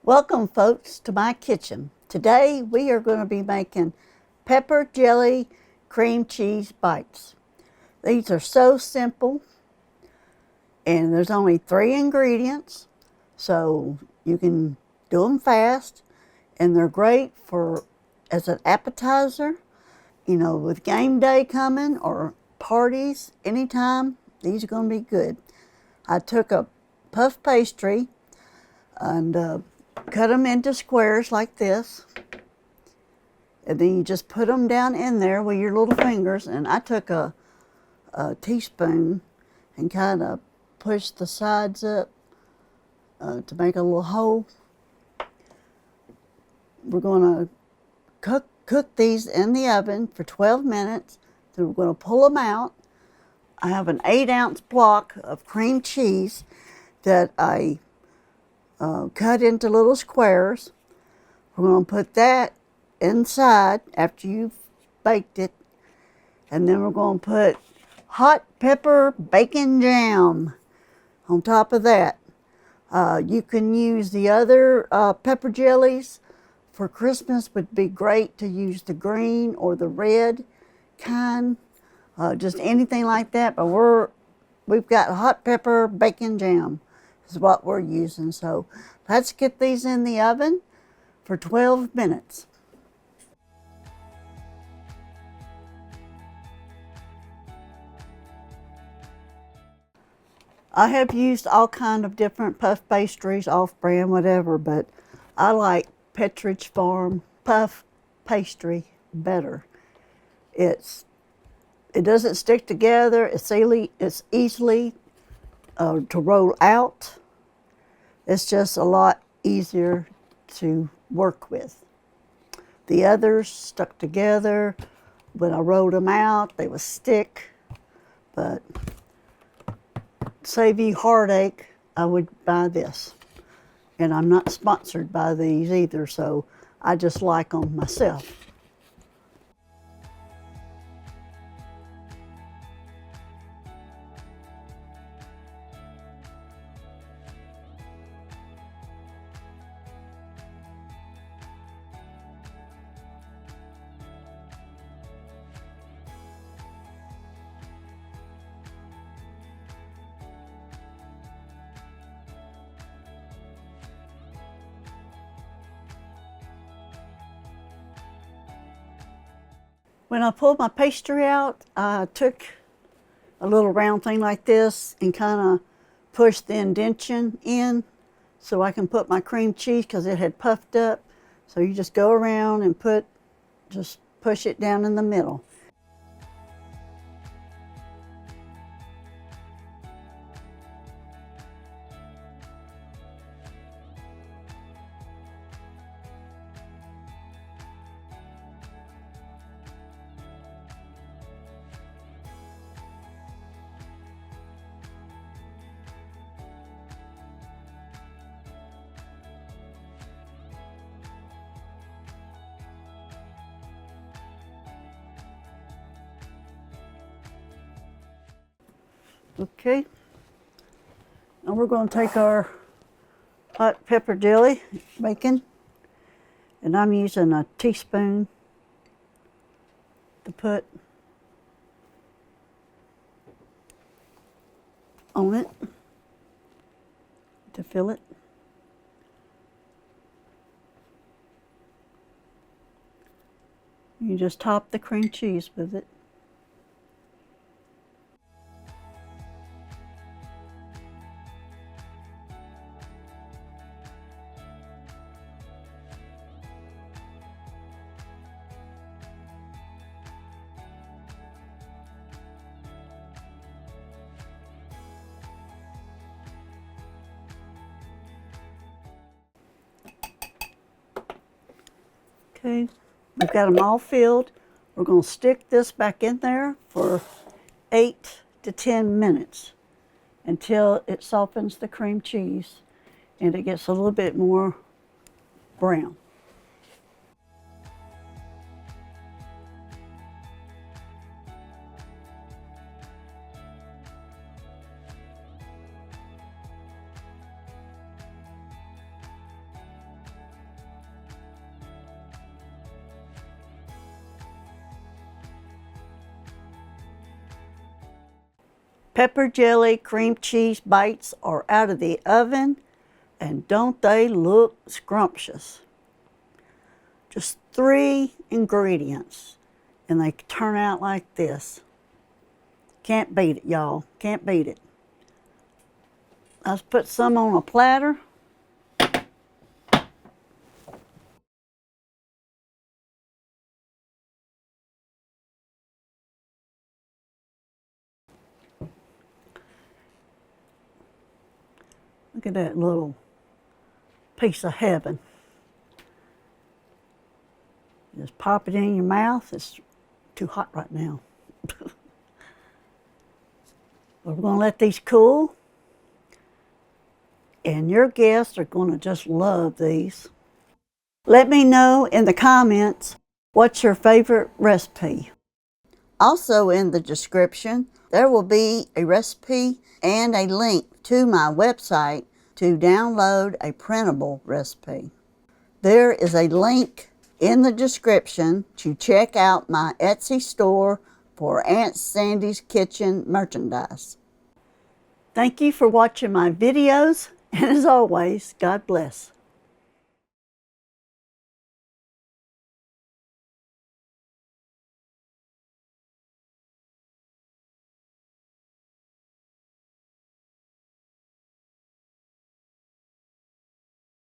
Welcome folks to my kitchen. Today we are going to be making pepper jelly cream cheese bites. These are so simple and there's only 3 ingredients, so you can do them fast, and they're great for as an appetizer, with game day coming or parties anytime. These are going to be good. I took a puff pastry and cut them into squares like this, and then you just put them down in there with your little fingers, and I took a teaspoon and kind of pushed the sides up to make a little hole. We're going to cook these in the oven for 12 minutes. Then we're going to pull them out. I have an 8-ounce block of cream cheese that I cut into little squares. We're going to put that inside after you've baked it, and then we're going to put hot pepper bacon jam on top of that. You can use the other pepper jellies. For Christmas would be great to use the green or the red kind, just anything like that, but we've got hot pepper bacon jam is what we're using. So let's get these in the oven for 12 minutes. I have used all kind of different puff pastries, off-brand, whatever, but I like Pepperidge Farm puff pastry better. It doesn't stick together. It's easily to roll out. It's just a lot easier to work with. The others stuck together. When I rolled them out, they would stick, but save you heartache, I would buy this. And I'm not sponsored by these either, so I just like them myself. When I pulled my pastry out, I took a little round thing like this and kind of pushed the indentation in so I can put my cream cheese, because it had puffed up. So you just go around and just push it down in the middle. Okay, now we're going to take our hot pepper jelly bacon, and I'm using a teaspoon to put on it to fill it. You just top the cream cheese with it. Okay, we've got them all filled. We're going to stick this back in there for 8 to 10 minutes until it softens the cream cheese and it gets a little bit more brown. Pepper jelly cream cheese bites are out of the oven, and don't they look scrumptious? Just 3 ingredients, and they turn out like this. Can't beat it, y'all. Can't beat it. Let's put some on a platter. Look at that little piece of heaven. Just pop it in your mouth. It's too hot right now. We're going to let these cool. And your guests are going to just love these. Let me know in the comments what's your favorite recipe. Also in the description, there will be a recipe and a link to my website to download a printable recipe. There is a link in the description to check out my Etsy store for Aunt Sandy's Kitchen merchandise. Thank you for watching my videos, and as always, God bless.